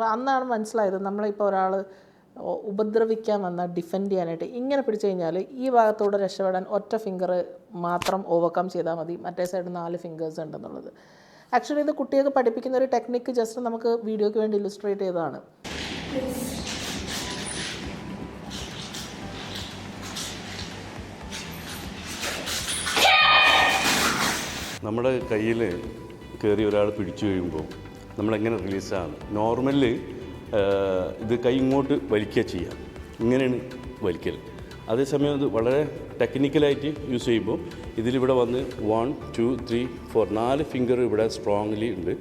അപ്പോൾ അന്നാണ് മനസ്സിലായത് നമ്മളിപ്പോൾ ഒരാൾ ഉപദ്രവിക്കാൻ വന്നാൽ ഡിഫെൻഡ് ചെയ്യാനായിട്ട് ഇങ്ങനെ പിടിച്ചു കഴിഞ്ഞാൽ ഈ ഭാഗത്തോടെ രക്ഷപ്പെടാൻ ഒറ്റ ഫിംഗർ മാത്രം ഓവർകം ചെയ്താൽ മതി, മറ്റേ സൈഡ് 4 ഫിംഗേഴ്സ് ഉണ്ടെന്നുള്ളത്. ആക്ച്വലി ഇത് കുട്ടികൾക്ക് പഠിപ്പിക്കുന്ന ഒരു ടെക്നിക്ക് ജസ്റ്റ് നമുക്ക് വീഡിയോയ്ക്ക് വേണ്ടി ഇല്ലുസ്ട്രേറ്റ് ചെയ്തതാണ്. നമ്മുടെ കയ്യിൽ കയറി ഒരാൾ പിടിച്ചു കഴിയുമ്പോൾ നമ്മളെങ്ങനെ റിലീസാണ്? നോർമലി ഇത് കൈ ഇങ്ങോട്ട് വലിക്കുക ചെയ്യാം, ഇങ്ങനെയാണ് വലിക്കൽ. അതേസമയം ഇത് വളരെ ടെക്നിക്കലായിട്ട് യൂസ് ചെയ്യുമ്പോൾ ഇതിലിവിടെ വന്ന് 1 2 3 4 4 ഫിംഗർ ഇവിടെ സ്ട്രോങ്ലി ഉണ്ട്.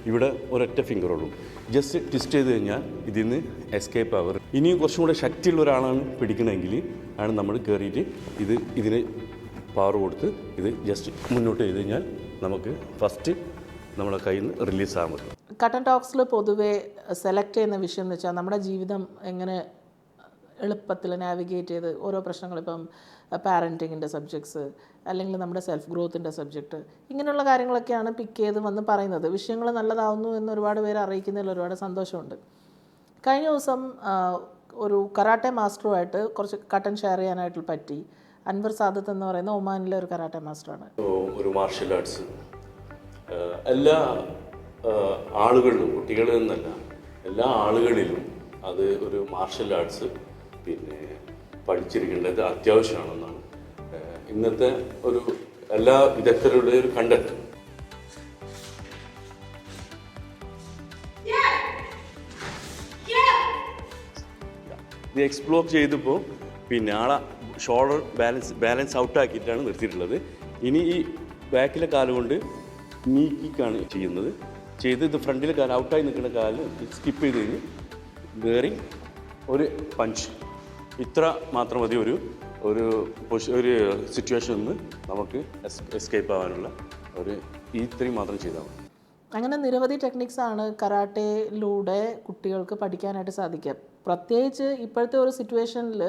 ഇവിടെ ഒരൊറ്റ ഫിംഗറുള്ളൂ. ജസ്റ്റ് ട്വിസ്റ്റ് ചെയ്ത് കഴിഞ്ഞാൽ ഇതിൽ നിന്ന് എസ്കേപ്പ് ആവും. ഇനിയും കുറച്ചും കൂടെ ശക്തിയുള്ള ഒരാളാണ് പിടിക്കണമെങ്കിൽ ആണ് നമ്മൾ കയറിയിട്ട് ഇതിന് പവർ കൊടുത്ത് ഇത് ജസ്റ്റ് മുന്നോട്ട് ചെയ്ത് കഴിഞ്ഞാൽ നമുക്ക് ഫസ്റ്റ് നമ്മളെ കയ്യിൽ നിന്ന് റിലീസാകാൻ പറ്റും. കട്ടൻ ടോക്സിൽ പൊതുവേ സെലക്ട് ചെയ്യുന്ന വിഷയം എന്ന് വെച്ചാൽ നമ്മുടെ ജീവിതം എങ്ങനെ എളുപ്പത്തിൽ നാവിഗേറ്റ് ചെയ്ത് ഓരോ പ്രശ്നങ്ങൾ, ഇപ്പം പാരൻറ്റിങ്ങിൻ്റെ സബ്ജക്ട്സ് അല്ലെങ്കിൽ നമ്മുടെ സെൽഫ് ഗ്രോത്തിൻ്റെ സബ്ജക്റ്റ്, ഇങ്ങനെയുള്ള കാര്യങ്ങളൊക്കെയാണ് പിക്ക് ചെയ്ത് വന്ന് പറയുന്നത്. വിഷയങ്ങൾ നല്ലതാവുന്നു എന്ന് ഒരുപാട് പേര് അറിയിക്കുന്നതിൽ ഒരുപാട് സന്തോഷമുണ്ട്. കഴിഞ്ഞ ദിവസം ഒരു കരാട്ടെ മാസ്റ്ററുമായിട്ട് കുറച്ച് കട്ടൻ ഷെയർ ചെയ്യാനായിട്ട് പറ്റി. അൻവർ സാദത്ത് എന്ന് പറയുന്ന ഒമാനിലെ ഒരു കരാട്ടെ മാസ്റ്ററാണ്. ഒരു മാർഷ്യൽ ആർട്സ് എല്ലാ ആളുകളിലും, കുട്ടികളിൽ നിന്നല്ല എല്ലാ ആളുകളിലും അത് ഒരു മാർഷ്യൽ ആർട്സ് പഠിച്ചിരിക്കേണ്ടത് അത്യാവശ്യമാണെന്നാണ് ഇന്നത്തെ ഒരു എല്ലാ വിദഗ്ധരുടെ ഒരു കണ്ടെത്തൽ. ഇത് എക്സ്പ്ലോർ ചെയ്തപ്പോൾ ആളെ ഷോൾഡർ ബാലൻസ് ഔട്ടാക്കിയിട്ടാണ് നിർത്തിയിട്ടുള്ളത്. ഇനി ഈ ബാക്കിലെ കാല് കൊണ്ട് നീക്കിക്കാണ് ചെയ്യുന്നത്. ഇത് ഫ്രണ്ടിലെ കാല് ഔട്ടായി നിൽക്കുന്ന കാല് സ്കിപ്പ് ചെയ്ത് കഴിഞ്ഞ് കയറി ഒരു പഞ്ച്, ഇത്ര മാത്രം മതി ഒരു സിറ്റുവേഷനിൽ നിന്ന് നമുക്ക് എസ്കേപ്പ് ആവാനുള്ള ഇത്രയും മാത്രം ചെയ്താൽ മതി. അങ്ങനെ നിരവധി ടെക്നിക്സാണ് കരാട്ടയിലൂടെ കുട്ടികൾക്ക് പഠിക്കാനായിട്ട് സാധിക്കുക. പ്രത്യേകിച്ച് ഇപ്പോഴത്തെ ഒരു സിറ്റുവേഷനിൽ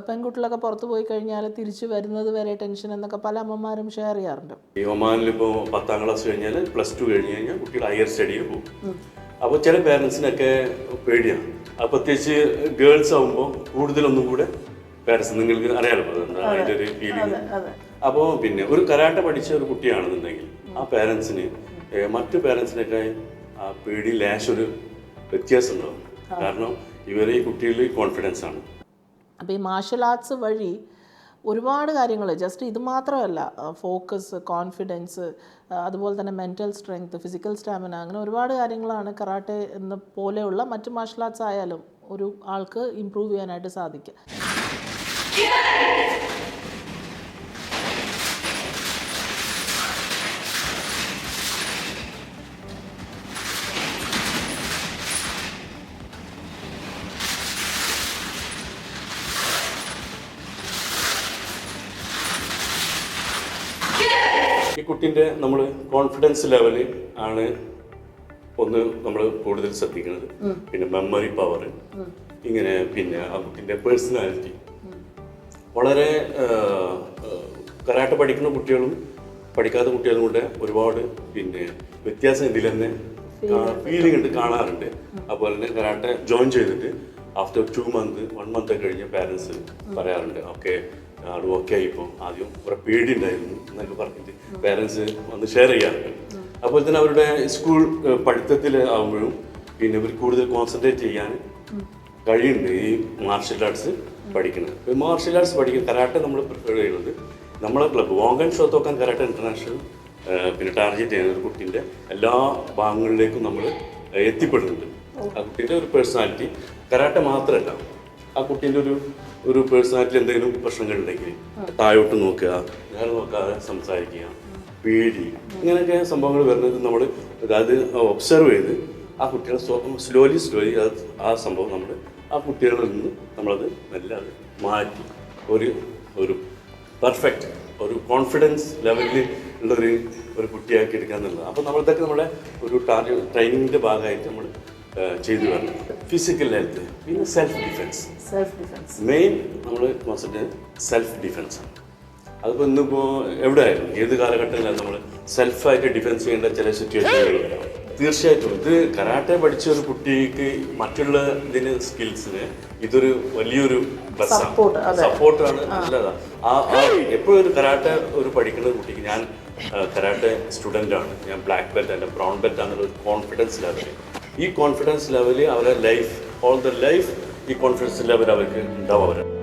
പെൺകുട്ടികളൊക്കെ പുറത്ത് പോയി കഴിഞ്ഞാൽ തിരിച്ചു വരുന്നത് വരെ ടെൻഷൻ എന്നൊക്കെ പല അമ്മമാരും ഷെയർ ചെയ്യാറുണ്ട്. ഈ ഒമാനിൽ ഇപ്പോൾ 10ാം ക്ലാസ് കഴിഞ്ഞാൽ +2 കഴിഞ്ഞ് കഴിഞ്ഞാൽ കുട്ടികൾ ഹയർ സ്റ്റഡിയിൽ പോകും. അപ്പോൾ ചില പേരൻസിനൊക്കെ പേടിയാണ്. അപ്പോൾ പ്രത്യേകിച്ച് ഗേൾസ് ആകുമ്പോൾ കൂടുതലൊന്നും കൂടെ പേരൻസ്, നിങ്ങൾക്ക് അറിയാമല്ലോ അതിൻ്റെ ഒരു ഫീലിംഗ്. അപ്പോൾ ഒരു കരാട്ട പഠിച്ച ഒരു കുട്ടിയാണെന്നുണ്ടെങ്കിൽ ആ പേരൻസിന് മറ്റു പേരൻസിനൊക്കെ ആ പേടി ഒരു വ്യത്യാസം ഉണ്ടാവും. കാരണം ഇവരെ ഈ കുട്ടികളിൽ കോൺഫിഡൻസ് ആണ്. അപ്പോൾ ഈ മാർഷ്യൽ ആർട്സ് വഴി ഒരുപാട് കാര്യങ്ങൾ, ജസ്റ്റ് ഇത് മാത്രമല്ല, ഫോക്കസ്, കോൺഫിഡൻസ്, അതുപോലെ തന്നെ മെൻ്റൽ സ്ട്രെങ്ത്, ഫിസിക്കൽ സ്റ്റാമിന, അങ്ങനെ ഒരുപാട് കാര്യങ്ങളാണ് കരാട്ടെ എന്ന പോലെയുള്ള മറ്റ് മാർഷ്യൽ ആർട്സ് ആയാലും ഒരു ആൾക്ക് ഇമ്പ്രൂവ് ചെയ്യാനായിട്ട് സാധിക്കുക. ഈ കുട്ടീൻ്റെ നമ്മൾ കോൺഫിഡൻസ് ലെവല് ആണ് ഒന്ന് നമ്മൾ കൂടുതൽ ശ്രദ്ധിക്കുന്നത്. പിന്നെ മെമ്മറി പവർ, ഇങ്ങനെ ആ കുട്ടീൻ്റെ പേഴ്സണാലിറ്റി. വളരെ കരാട്ടെ പഠിക്കുന്ന കുട്ടികളും പഠിക്കാത്ത കുട്ടികളും കൂടെ ഒരുപാട് വ്യത്യാസം ഇതിൽ തന്നെ ഫീലിംഗ് കാണാറുണ്ട്. അതുപോലെ തന്നെ കരാട്ടെ ജോയിൻ ചെയ്തിട്ട് ആഫ്റ്റർ 1 month കഴിഞ്ഞ പാരൻസ് പറയാറുണ്ട്, ഓക്കെ ഇപ്പോൾ ആദ്യം കുറെ പേടി ഉണ്ടായിരുന്നു എന്നൊക്കെ പറഞ്ഞിട്ട് പാരൻസ് വന്ന് ഷെയർ ചെയ്യാറുണ്ട്. അതുപോലെ തന്നെ അവരുടെ സ്കൂൾ പഠിത്തത്തിൽ ആകുമ്പോഴും ഇവർ കൂടുതൽ കോൺസെൻട്രേറ്റ് ചെയ്യാൻ കഴിയുന്നുണ്ട് ഈ മാർഷ്യൽ ആർട്സ് പഠിക്കുന്നത്. മാർഷ്യൽ ആർട്സ് പഠിക്കുന്ന കരാട്ടെ നമ്മൾ പ്രിഫർ ചെയ്യുന്നത് നമ്മളെ ക്ലബ്ബ് വോങ്കൻ ഷോത്തോക്കാൻ കരാട്ടെ ഇന്റർനാഷണൽ ടാർഗറ്റ് ചെയ്യുന്ന ഒരു കുട്ടീൻ്റെ എല്ലാ ഭാഗങ്ങളിലേക്കും നമ്മൾ എത്തിപ്പെടുന്നുണ്ട്. ആ കുട്ടീൻ്റെ ഒരു പേഴ്സണാലിറ്റി കരാട്ടെ മാത്രമല്ല, ആ കുട്ടീൻ്റെ ഒരു പേഴ്സണാലിറ്റി എന്തെങ്കിലും പ്രശ്നങ്ങളുണ്ടെങ്കിൽ താഴോട്ട് നോക്കുക, നേരെ നോക്കാതെ സംസാരിക്കുക, പേടി, ഇങ്ങനെയൊക്കെ സംഭവങ്ങൾ വരുന്നത് നമ്മൾ അതായത് ഒബ്സർവ് ചെയ്ത് ആ കുട്ടികളെ സ്ലോലി ആ സംഭവം നമ്മൾ ആ കുട്ടികളിൽ നിന്ന് നമ്മളത് മെല്ലെ അത് മാറ്റി ഒരു പെർഫെക്റ്റ് ഒരു കോൺഫിഡൻസ് ലെവലിൽ ഉള്ളൊരു കുട്ടിയാക്കി എടുക്കുക എന്നുള്ളത്. അപ്പോൾ നമ്മളിതൊക്കെ നമ്മുടെ ഒരു ട്രെയിനിങ്ങിൻ്റെ ഭാഗമായിട്ട് നമ്മൾ ചെയ്തു വരണം. ഫിസിക്കൽ ഹെൽത്ത്, പിന്നെ സെൽഫ് ഡിഫെൻസ്. മെയിൻ നമ്മൾ കോൺസെപ്റ്റ് സെൽഫ് ഡിഫെൻസാണ്. അതിപ്പോൾ ഇന്നിപ്പോൾ എവിടെ ആയാലും ഏത് കാലഘട്ടത്തിലാണ് നമ്മൾ സെൽഫായിട്ട് ഡിഫെൻസ് ചെയ്യേണ്ട ചില സിറ്റുവേഷനുകൾ വരാം. തീർച്ചയായിട്ടും ഇത് കരാട്ടെ പഠിച്ച ഒരു കുട്ടിക്ക് മറ്റുള്ള ഇതിന് സ്കിൽസിന് ഇതൊരു വലിയൊരു സപ്പോർട്ടാണ്. നല്ലതാണ്. എപ്പോഴും ഒരു കരാട്ടെ ഒരു പഠിക്കുന്ന കുട്ടിക്ക് ഞാൻ കരാട്ടെ സ്റ്റുഡൻ്റാണ്, ഞാൻ ബ്ലാക്ക് ബെൽറ്റ് അല്ല ബ്രൗൺ ബെൽറ്റ് ആണെന്നുള്ള ഒരു കോൺഫിഡൻസ് ലെവൽ, ഈ കോൺഫിഡൻസ് ലെവൽ അവരുടെ ലൈഫ് ഓൾ ദ ലൈഫ് ഈ കോൺഫിഡൻസ് ലെവൽ അവർക്ക് ഉണ്ടാവും.